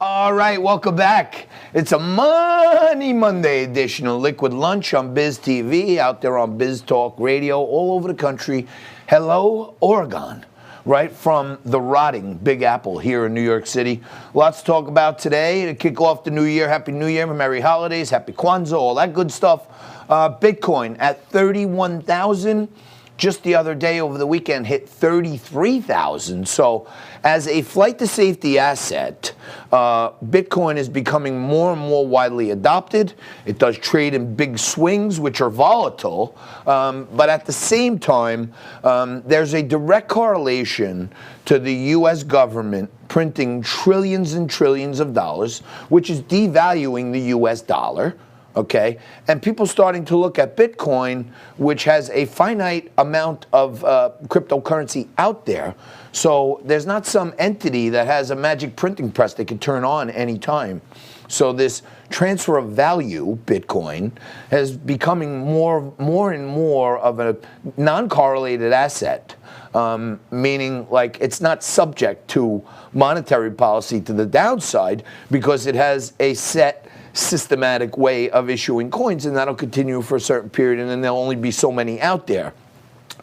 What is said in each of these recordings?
All right, welcome back. It's a Money Monday edition of Liquid Lunch on Biz TV, out there on Biz Talk Radio, all over the country. Hello, Oregon, right from the rotting Big Apple here in New York City. Lots to talk about today to kick off the new year. Happy New Year, Merry Holidays, Happy Kwanzaa, all that good stuff. Bitcoin at 31,000. Just the other day over the weekend hit 33,000. So as a flight to safety asset, Bitcoin is becoming more and more widely adopted. It does trade in big swings, which are volatile. But at the same time, there's a direct correlation to the U.S. government printing trillions and trillions of dollars, which is devaluing the U.S. dollar. Okay, and people starting to look at Bitcoin, which has a finite amount of cryptocurrency out there. So there's not some entity that has a magic printing press they can turn on anytime. So this transfer of value, Bitcoin, is becoming more and more of a non-correlated asset, meaning like it's not subject to monetary policy to the downside because it has a set systematic way of issuing coins, and that'll continue for a certain period, and then there'll only be so many out there.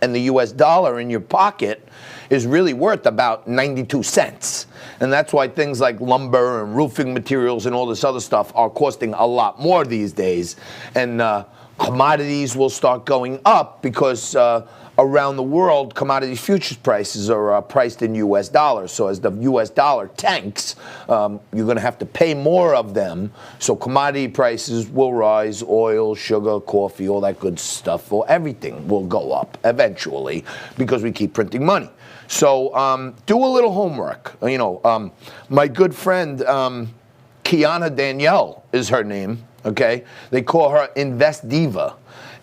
And the US dollar in your pocket is really worth about 92 cents. And that's why things like lumber and roofing materials and all this other stuff are costing a lot more these days. And commodities will start going up because around the world, commodity futures prices are priced in U.S. dollars. So as the U.S. dollar tanks, you're going to have to pay more of them. So commodity prices will rise, oil, sugar, coffee, all that good stuff, or everything will go up eventually because we keep printing money. So do a little homework. You know, my good friend, Kiana Danielle is her name, okay? They call her Invest Diva.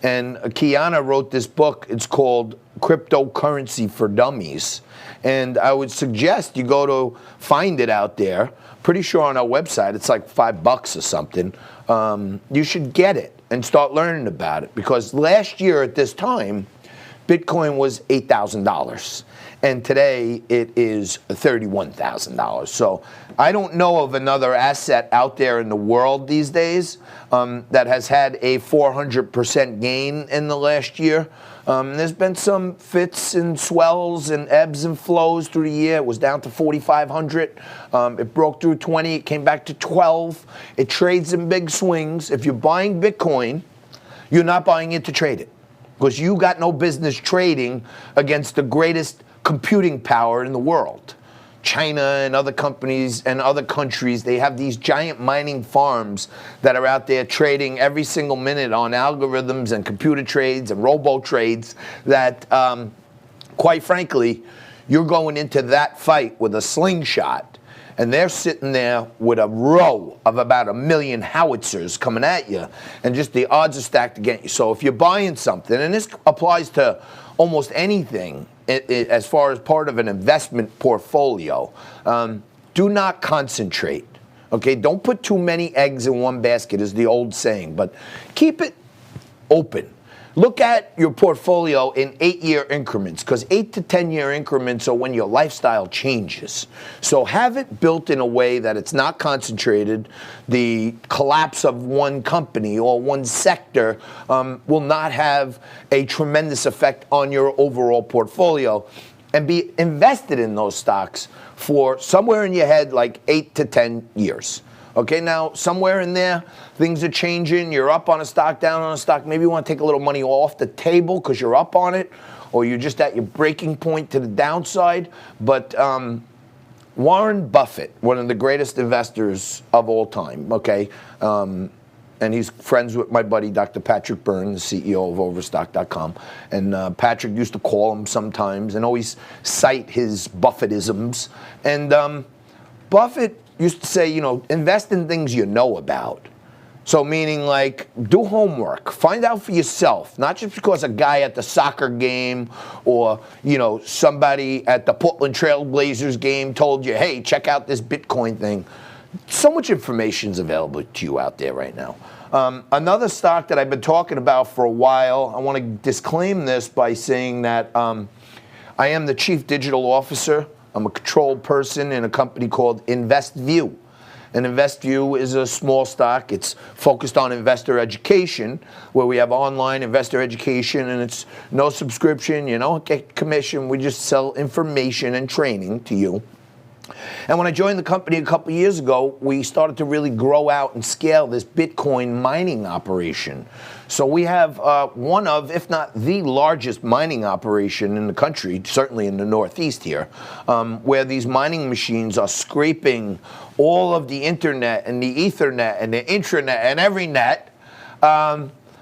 And Kiana wrote this book. It's called Cryptocurrency for Dummies. And I would suggest you go to find it out there. Pretty sure on our website, it's like $5 or something. You should get it and start learning about it. Because last year at this time, Bitcoin was $8,000. And today it is $31,000. So I don't know of another asset out there in the world these days that has had a 400% gain in the last year. There's been some fits and swells and ebbs and flows through the year. It was down to 4,500. It broke through 20. It came back to 12. It trades in big swings. If you're buying Bitcoin, you're not buying it to trade it, because you got no business trading against the greatest computing power in the world. China and other companies and other countries, they have these giant mining farms that are out there trading every single minute on algorithms and computer trades and robo trades that, quite frankly, you're going into that fight with a slingshot, and they're sitting there with a row of about 1 million howitzers coming at you, and just the odds are stacked against you. So if you're buying something, and this applies to almost anything as far as part of an investment portfolio, do not concentrate. Okay, don't put too many eggs in one basket is the old saying, but keep it open. Look at your portfolio in 8-year increments, because 8 to 10-year increments are when your lifestyle changes. So have it built in a way that it's not concentrated. The collapse of one company or one sector will not have a tremendous effect on your overall portfolio. And be invested in those stocks for somewhere in your head like 8 to 10 years. Okay, now somewhere in there, things are changing. You're up on a stock, down on a stock. Maybe you want to take a little money off the table because you're up on it, or you're just at your breaking point to the downside. But Warren Buffett, one of the greatest investors of all time, okay, and he's friends with my buddy, Dr. Patrick Byrne, the CEO of Overstock.com. And Patrick used to call him sometimes and always cite his Buffettisms. And Buffett used to say, you know, invest in things you know about. So meaning like do homework, find out for yourself, not just because a guy at the soccer game or, you know, somebody at the Portland Trail Blazers game told you, hey, check out this Bitcoin thing. So much information is available to you out there right now. Another stock that I've been talking about for a while, I want to disclaim this by saying that I am the chief digital officer. I'm a controlled person in a company called InvestView. And InvestView is a small stock. It's focused on investor education, where we have online investor education, and it's no subscription. You don't get commission. We just sell information and training to you. And when I joined the company a couple of years ago, we started to really grow out and scale this Bitcoin mining operation. So we have one of, if not the largest mining operation in the country, certainly in the Northeast here, where these mining machines are scraping all of the internet and the Ethernet and the intranet and every net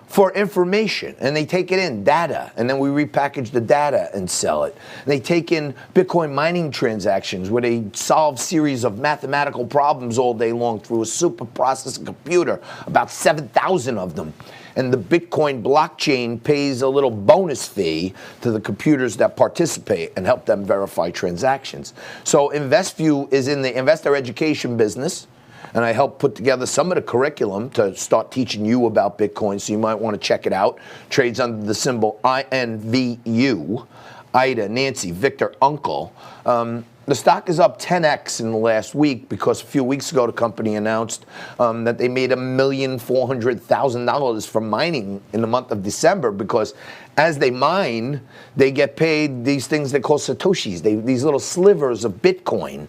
for information, and they take it in, data, and then we repackage the data and sell it. And they take in Bitcoin mining transactions where they solve series of mathematical problems all day long through a super processing computer, about 7,000 of them. And the Bitcoin blockchain pays a little bonus fee to the computers that participate and help them verify transactions. So InvestView is in the investor education business, and I helped put together some of the curriculum to start teaching you about Bitcoin, so you might want to check it out. Trades under the symbol INVU, Ida, Nancy, Victor, Uncle. The stock is up 10x in the last week because a few weeks ago the company announced that they made $1,400,000 from mining in the month of December, because as they mine, they get paid these things they call Satoshis, these little slivers of Bitcoin,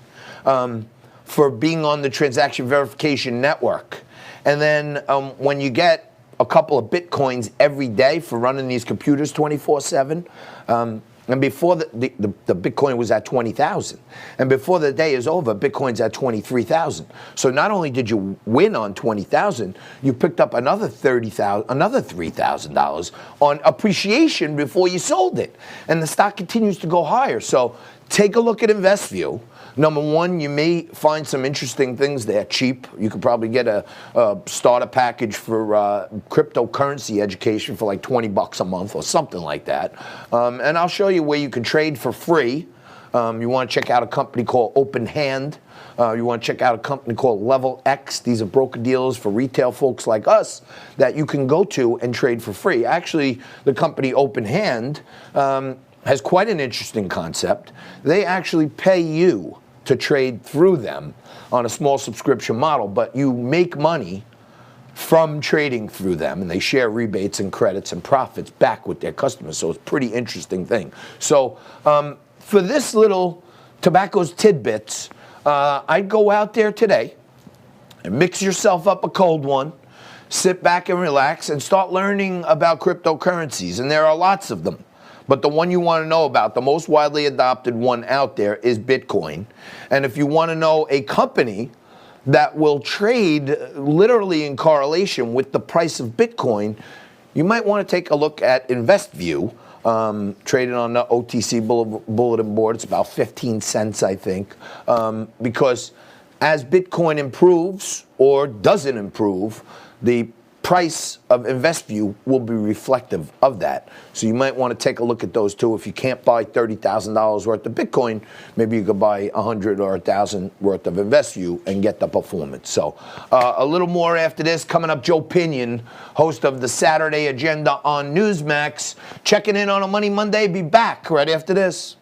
for being on the transaction verification network. And then when you get a couple of Bitcoins every day for running these computers 24/7, and before the Bitcoin was at 20,000, and before the day is over, Bitcoin's at 23,000. So not only did you win on 20,000, you picked up another $3,000 on appreciation before you sold it, and the stock continues to go higher. So take a look at InvestView. Number one, you may find some interesting things there cheap. You could probably get a starter package for cryptocurrency education for like $20 a month or something like that. And I'll show you where you can trade for free. You want to check out a company called OpenHand. You want to check out a company called LevelX. These are broker dealers for retail folks like us that you can go to and trade for free. Actually, the company OpenHand has quite an interesting concept. They actually pay you to trade through them on a small subscription model, but you make money from trading through them, and they share rebates and credits and profits back with their customers. So it's a pretty interesting thing. So for this little tobacco's tidbits, I'd go out there today and mix yourself up a cold one, sit back and relax, and start learning about cryptocurrencies. And there are lots of them. But the one you want to know about, the most widely adopted one out there, is Bitcoin. And if you want to know a company that will trade literally in correlation with the price of Bitcoin, you might want to take a look at InvestView, traded on the OTC bulletin board. It's about 15 cents, I think, because as Bitcoin improves or doesn't improve, the price of InvestView will be reflective of that. So you might want to take a look at those too. If you can't buy $30,000 worth of Bitcoin, maybe you could buy 100 or 1,000 worth of InvestView and get the performance. So a little more after this. Coming up, Joe Pinion, host of the Saturday Agenda on Newsmax, checking in on a Money Monday. Be back right after this.